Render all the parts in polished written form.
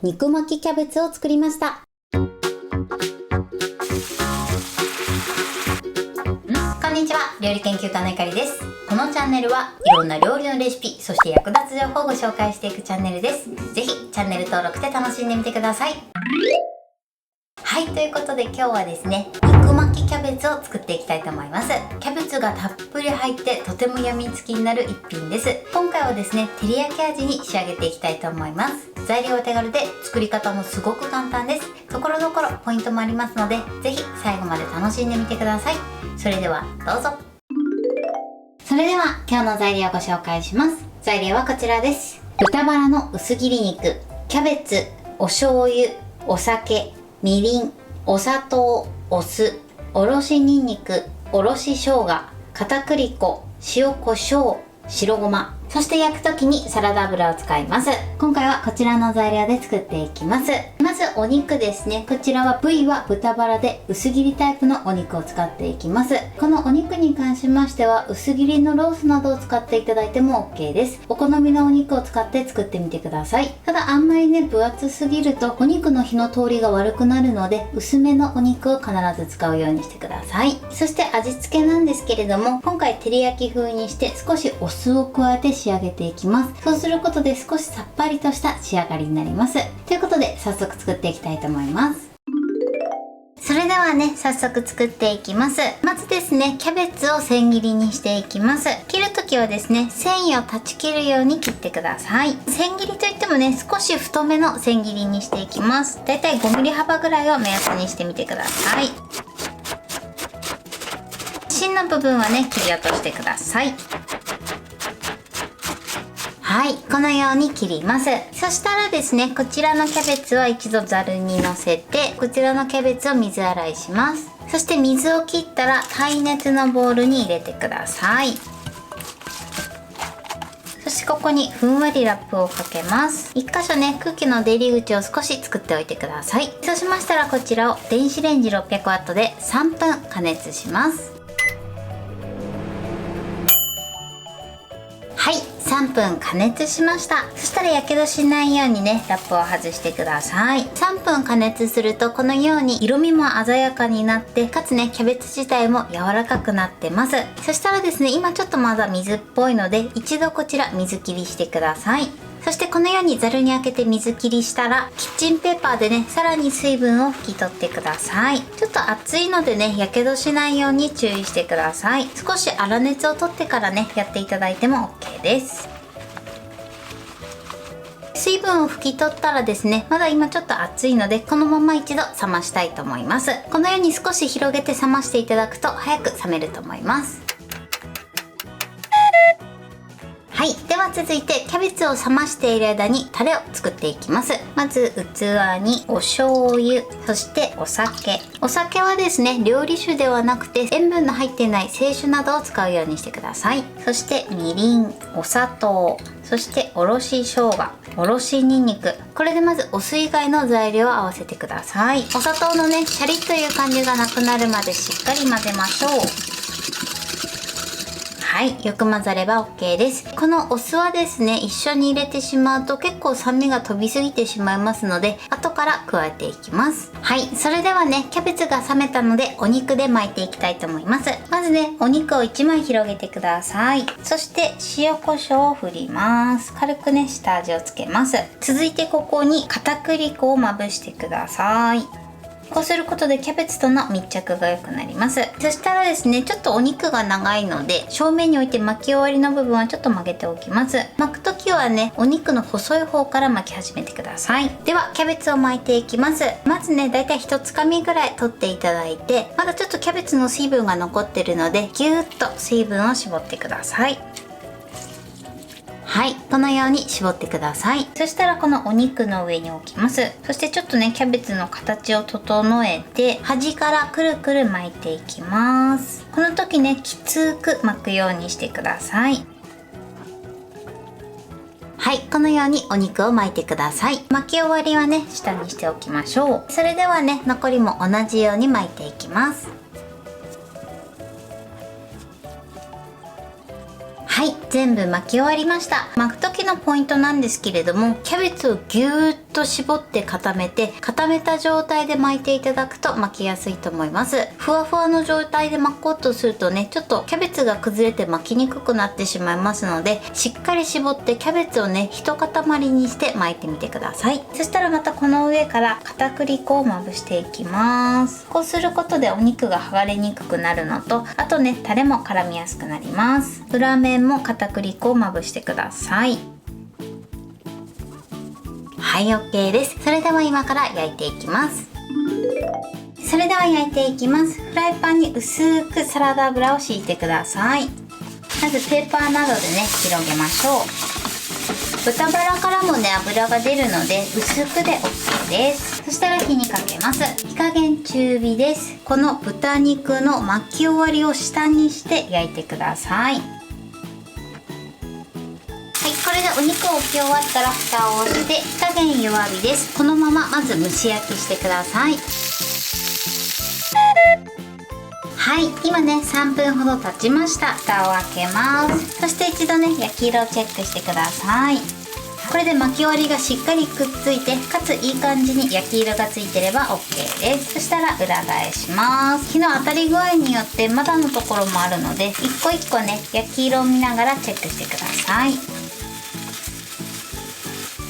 肉巻きキャベツを作りました。こんにちは、料理研究家のゆかりです。このチャンネルはいろんな料理のレシピ、そして役立つ情報をご紹介していくチャンネルです。ぜひチャンネル登録で楽しんでみてください。はい、ということで今日はですね、肉巻きキャベツを作っていきたいと思います。キャベツがたっぷり入ってとてもやみつきになる一品です。今回はですね、照り焼き味に仕上げていきたいと思います。材料は手軽で作り方もすごく簡単です。ところどころポイントもありますので、ぜひ最後まで楽しんでみてください。それではどうぞ。それでは今日の材料をご紹介します。材料はこちらです。豚バラの薄切り肉、キャベツ、お醤油、お酒、みりん、お砂糖、お酢、おろしにんにく、おろし生姜、片栗粉、塩コショウ、白ごま、そして焼く時にサラダ油を使います。今回はこちらの材料で作っていきます。まずお肉ですね。こちらは部位は豚バラで薄切りタイプのお肉を使っていきます。このお肉に関しましては薄切りのロースなどを使っていただいても OK です。お好みのお肉を使って作ってみてください。ただあんまりね、分厚すぎるとお肉の火の通りが悪くなるので、薄めのお肉を必ず使うようにしてください。そして味付けなんですけれども、今回照り焼き風にして少しお酢を加えて仕上げていきます。そうすることで少しさっぱりとした仕上がりになります。ということで早速作っていきたいと思います。それではね、早速作っていきます。まずですね、キャベツを千切りにしていきます。切るときはですね、繊維を断ち切るように切ってください。千切りといってもね、少し太めの千切りにしていきます。だいたい5ミリ幅ぐらいを目安にしてみてください。芯の部分はね、切り落としてください。はい、このように切ります。そしたらですね、こちらのキャベツは一度ざるにのせて、こちらのキャベツを水洗いします。そして水を切ったら耐熱のボウルに入れてください。そしてここにふんわりラップをかけます。1箇所ね、空気の出入り口を少し作っておいてください。そうしましたらこちらを電子レンジ 600W で3分加熱します。はい、3分加熱しました。そしたらやけどしないようにね、ラップを外してください。3分加熱するとこのように色味も鮮やかになって、かつね、キャベツ自体も柔らかくなってます。そしたらですね、今ちょっとまだ水っぽいので、一度こちら水切りしてください。そしてこのようにざるにあけて水切りしたら、キッチンペーパーでね、さらに水分を拭き取ってください。ちょっと熱いのでね、やけどしないように注意してください。少し粗熱を取ってからね、やっていただいても OK です。水分を拭き取ったらですね、まだ今ちょっと熱いので、このまま一度冷ましたいと思います。このように少し広げて冷ましていただくと早く冷めると思います。はい、では続いてキャベツを冷ましている間にタレを作っていきます。まず器にお醤油、そしてお酒。お酒はですね、料理酒ではなくて塩分の入っていない清酒などを使うようにしてください。そしてみりん、お砂糖、そしておろし生姜、おろしにんにく。これでまずお酢以外の材料を合わせてください。お砂糖のね、シャリッという感じがなくなるまでしっかり混ぜましょう。はい、よく混ざれば OK です。このお酢はですね、一緒に入れてしまうと結構酸味が飛びすぎてしまいますので、後から加えていきます。はい、それではね、キャベツが冷めたのでお肉で巻いていきたいと思います。まずね、お肉を1枚広げてください。そして塩コショウを振ります。軽くね、下味をつけます。続いてここに片栗粉をまぶしてください。こうすることでキャベツとの密着が良くなります。そしたらですね、ちょっとお肉が長いので正面に置いて巻き終わりの部分はちょっと曲げておきます。巻く時はね、お肉の細い方から巻き始めてください。ではキャベツを巻いていきます。まずね、だいたい1つかみぐらい取っていただいて、まだちょっとキャベツの水分が残ってるのでぎゅーっと水分を絞ってください。はい、このように絞ってください。そしたらこのお肉の上に置きます。そしてちょっとね、キャベツの形を整えて端からくるくる巻いていきます。この時ね、きつく巻くようにしてください。はい、このようにお肉を巻いてください。巻き終わりはね、下にしておきましょう。それではね、残りも同じように巻いていきます。はい、全部巻き終わりました。巻く時のポイントなんですけれども、キャベツをぎゅーっと絞って固めた状態で巻いていただくと巻きやすいと思います。ふわふわの状態で巻こうとするとね、ちょっとキャベツが崩れて巻きにくくなってしまいますので、しっかり絞ってキャベツをね一塊にして巻いてみてください。そしたらまたこの上から片栗粉をまぶしていきます。こうすることでお肉が剥がれにくくなるのと、あとねタレも絡みやすくなります。裏面も片栗粉をまぶしてください。はい、 OK です。それでは今から焼いていきます。それでは焼いていきます。フライパンに薄くサラダ油を敷いてください。まずペーパーなどでね広げましょう。豚バラからもね油が出るので薄くで OK です。そしたら火にかけます。火加減中火です。この豚肉の巻き終わりを下にして焼いてください。はい、これでお肉を置き終わったら蓋をして火加減弱火です。このまままず蒸し焼きしてください。はい、今ね3分ほど経ちました。蓋を開けます。そして一度ね焼き色をチェックしてください。これで巻き終わりがしっかりくっついて、かついい感じに焼き色がついてれば OK です。そしたら裏返します。火の当たり具合によってまだのところもあるので、一個一個ね焼き色を見ながらチェックしてください。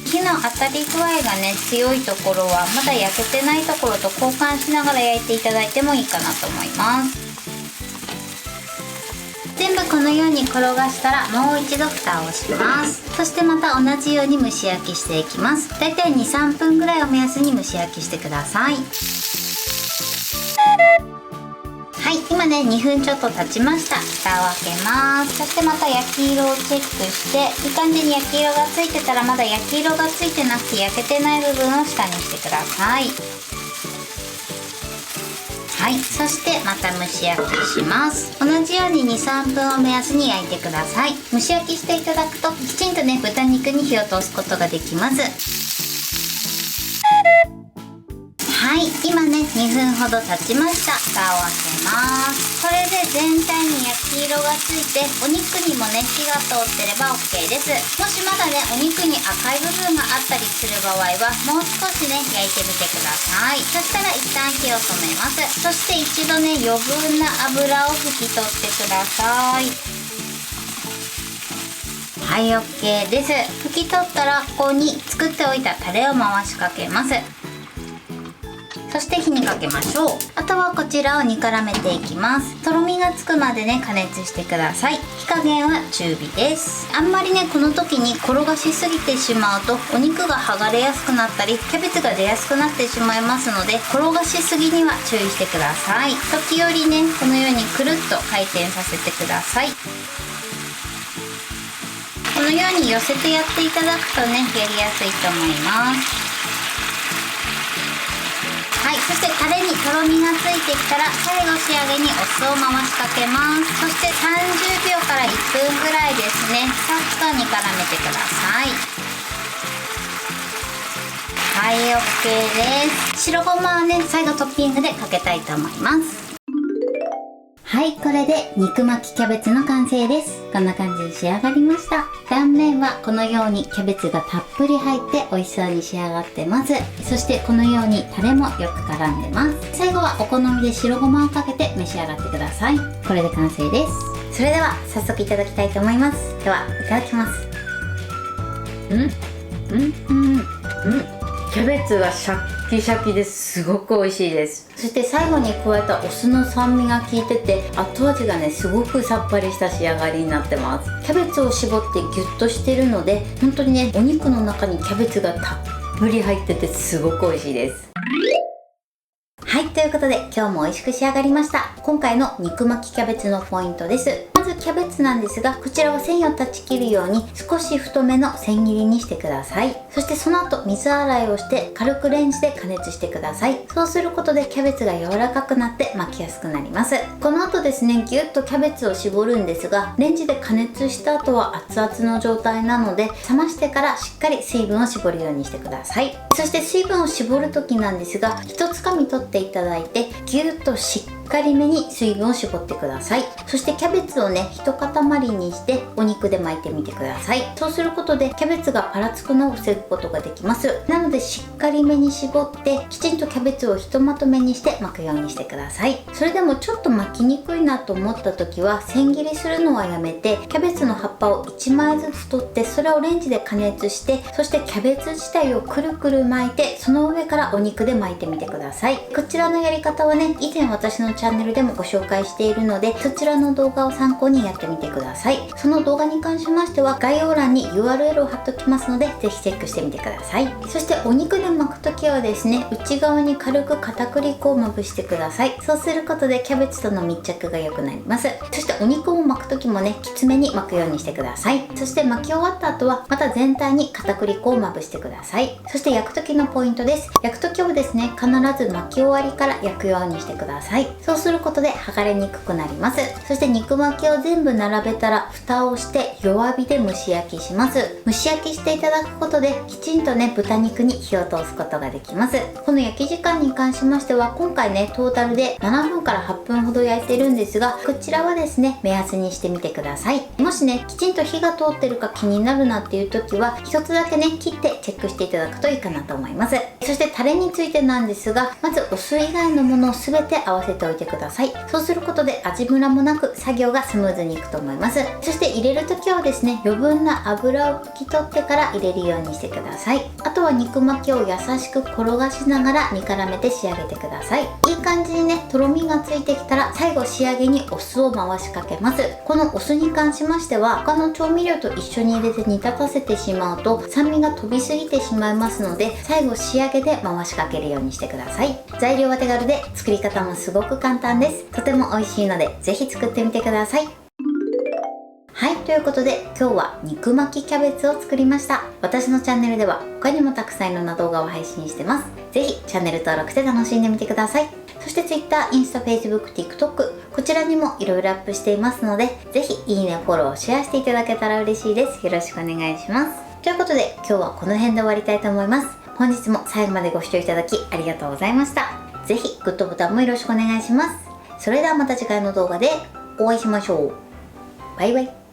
火の当たり具合がね強いところはまだ焼けてないところと交換しながら焼いていただいてもいいかなと思います。全部このように転がしたらもう一度蓋をします。そしてまた同じように蒸し焼きしていきます。だいたい 2,3 分ぐらいを目安に蒸し焼きしてください。はい、今ね2分ちょっと経ちました。蓋を開けます。そしてまた焼き色をチェックして、いい感じに焼き色がついてたら、まだ焼き色がついてなくて焼けてない部分を下にしてください。はい、そしてまた蒸し焼きします。同じように 2,3 分を目安に焼いてください。蒸し焼きしていただくときちんとね豚肉に火を通すことができます。はい、今ね2分ほど経ちました。蓋を開けます。これで全体に焼き色がついて、お肉にもね火が通ってれば OK です。もしまだねお肉に赤い部分があったりする場合はもう少しね焼いてみてください。そしたら一旦火を止めます。そして一度ね余分な油を拭き取ってください。はい、 OK です。拭き取ったらここに作っておいたタレを回しかけます。そして火にかけましょう。あとはこちらを煮絡めていきます。とろみがつくまでね加熱してください。火加減は中火です。あんまりねこの時に転がしすぎてしまうとお肉が剥がれやすくなったりキャベツが出やすくなってしまいますので、転がしすぎには注意してください。時折ねこのようにくるっと回転させてください。このように寄せてやっていただくとねやりやすいと思います。はい、そしてタレにとろみがついてきたら最後仕上げにお酢を回しかけます。そして30秒から1分ぐらいですね、さっと煮絡めてください。はい、 OK です。白ごまはね最後トッピングでかけたいと思います。はい、これで肉巻きキャベツの完成です。こんな感じで仕上がりました。断面はこのようにキャベツがたっぷり入って美味しそうに仕上がってます。そしてこのようにタレもよく絡んでます。最後はお好みで白ごまをかけて召し上がってください。これで完成です。それでは早速いただきたいと思います。ではいただきます。キャベツがシャッキシャキですごく美味しいです。そして最後に加えたお酢の酸味が効いてて、後味がねすごくさっぱりした仕上がりになってます。キャベツを絞ってギュッとしてるので、本当にねお肉の中にキャベツがたっぷり入っててすごく美味しいです。はい、ということで今日も美味しく仕上がりました。今回の肉巻きキャベツのポイントです。まずキャベツなんですが、こちらは繊維を断ち切るように少し太めの千切りにしてください。そしてその後水洗いをして軽くレンジで加熱してください。そうすることでキャベツが柔らかくなって巻きやすくなります。この後ですねギュッとキャベツを絞るんですが、レンジで加熱した後は熱々の状態なので冷ましてからしっかり水分を絞るようにしてください。そして水分を絞る時なんですが、一つかみ取っていただいてギュッとしっっかりめに水分を絞ってください。そしてキャベツをね一塊にしてお肉で巻いてみてください。そうすることでキャベツがパラつくのを防ぐことができます。なのでしっかりめに絞ってきちんとキャベツをひとまとめにして巻くようにしてください。それでもちょっと巻きにくいなと思った時は千切りするのはやめて、キャベツの葉っぱを1枚ずつ取ってそれをレンジで加熱して、そしてキャベツ自体をくるくる巻いて、その上からお肉で巻いてみてください。こちらのやり方はね以前私のチャンネルでもご紹介しているので、そちらの動画を参考にやってみてください。その動画に関しましては概要欄に URL を貼っておきますので、ぜひチェックしてみてください。そしてお肉で巻くときはですね、内側に軽く片栗粉をまぶしてください。そうすることでキャベツとの密着が良くなります。そしてお肉を巻くときもねきつめに巻くようにしてください。そして巻き終わった後はまた全体に片栗粉をまぶしてください。そして焼く時のポイントです。焼く時はですね必ず巻き終わりから焼くようにしてください。そうすることで剥がれにくくなります。そして肉巻きを全部並べたら蓋をして弱火で蒸し焼きします。蒸し焼きしていただくことできちんとね豚肉に火を通すことができます。この焼き時間に関しましては今回ねトータルで7分から8分ほど焼いてるんですが、こちらはですね目安にしてみてください。もしねきちんと火が通ってるか気になるなっていう時は一つだけね切ってチェックしていただくといいかなと思います。そしてタレについてなんですが、まずお酢以外のものを全て合わせておいてください。そうすることで味ムラもなく作業がスムーズにいくと思います。そして入れる時はですね余分な油を拭き取ってから入れるようにしてください。あとは肉巻きを優しく転がしながら煮絡めて仕上げてください。いい感じにねとろみがついてきたら最後仕上げにお酢を回しかけます。このお酢に関しましては他の調味料と一緒に入れて煮立たせてしまうと酸味が飛びすぎてしまいますので、最後仕上げで回しかけるようにしてください。材料は手軽で作り方もすごく簡単です。とても美味しいのでぜひ作ってみてください。はい、ということで今日は肉巻きキャベツを作りました。私のチャンネルでは他にもたくさんいろんな動画を配信してます。ぜひチャンネル登録して楽しんでみてください。そして Twitter、インスタ、Facebook、TikTok こちらにもいろいろアップしていますので、ぜひいいね、フォロー、シェアしていただけたら嬉しいです。よろしくお願いします。ということで今日はこの辺で終わりたいと思います。本日も最後までご視聴いただきありがとうございました。ぜひグッドボタンもよろしくお願いします。それではまた次回の動画でお会いしましょう。バイバイ。